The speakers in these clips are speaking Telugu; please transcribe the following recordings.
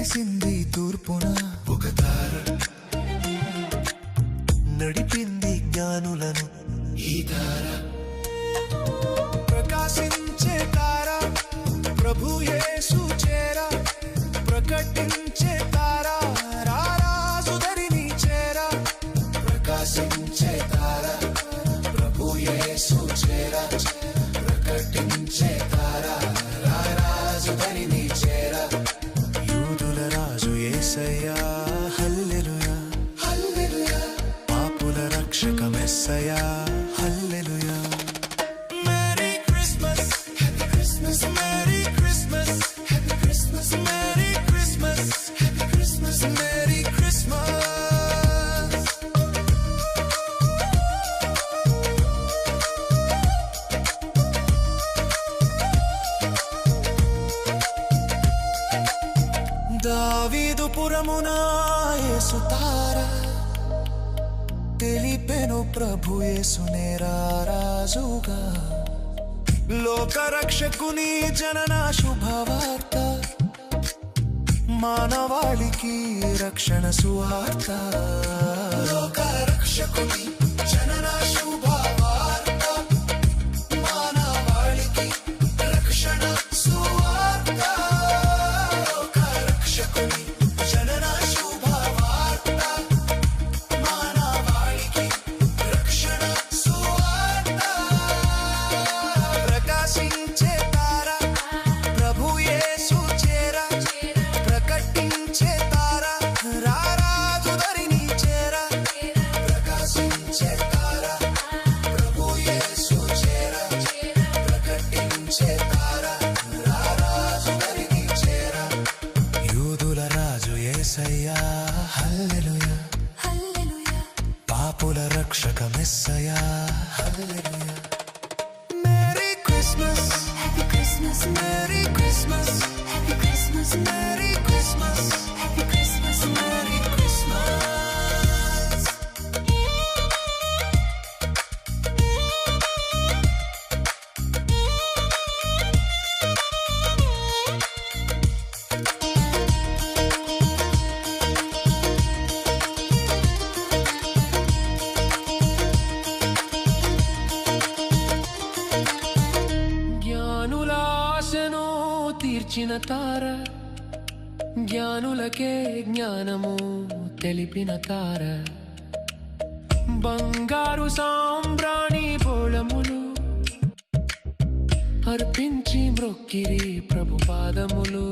మెరిసింది తూర్పున ఒక తార, నడిపింది జ్ఞానులను ఈ తార. ప్రకాశించే తార ప్రభు యేసు చేర, ప్రకటించే తార రారాజు ధరిని చేర. ప్రకాశించే తార ప్రభు యేసు చేర, ప్రకటించే తార రారాజు ధరిని చేర. యూదుల రాజు యేసయ్యా హల్లెలూయా హల్లెలూయా, పాపుల రక్షక మెస్సయ్యా హల్లెలూయా. Merry Christmas happy Christmas, merry Christmas happy Christmas, merry Christmas happy Christmas, merry Christmas. దావీదు పురమున యేసు తార, తెలిపెను ప్రభు యేసునే రారాజుగా. లోకరక్షకుని జనన శుభవార్త, మానవాళికి రక్షణ సువార్త. లోకరక్షకుని జనన శుభవార్త, మానవాళికి రక్షణ సువార్త. లోకరక్షకుని జనన శుభవార్త, మానవాళికి రక్షణ సువార్త. ప్రకాశించే తార ప్రభు యేసు చేర, ప్రకటించే తార రారాజు ధరిని చేర. ప్రకాశించే తార ప్రభు యేసు చేర, ప్రకటించే తార రారాజు ధరిని చేర. యూదుల రాజు యేసయ్యా హల్లెలూయా హల్లెలూయా, పాపుల రక్షక మెస్సయ్యా హల్లెలూయా. Merry Christmas happy Christmas, merry Christmas happy Christmas, merry Christmas happy Christmas, merry Christmas. జ్ఞానుల ఆశను తీర్చిన తార, జ్ఞానులకే జ్ఞానము తెలిపిన తార. బంగారు సాంబ్రాణి బోళములు అర్పించి మ్రొక్కిరి ప్రభు పాదములు.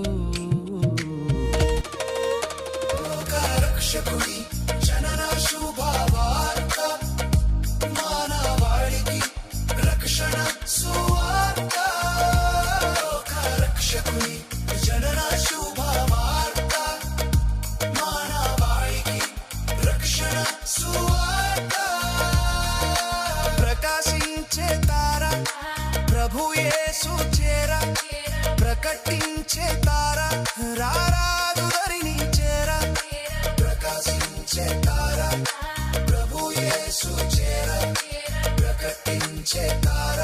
లోకరక్షకుని జనన శుభవార్త, మానవాళికి రక్షణ సువార్త. లోకరక్షకుని జనన శుభవార్త, మానవాళికి రక్షణ సువార్త. ప్రకాశించే తార ప్రభు యేసు చేర, ప్రకటించే తార రారాజు ధరిని చేర. ప్రకాశించే తార ప్రభు యేసు చేర, ప్రకటించే తార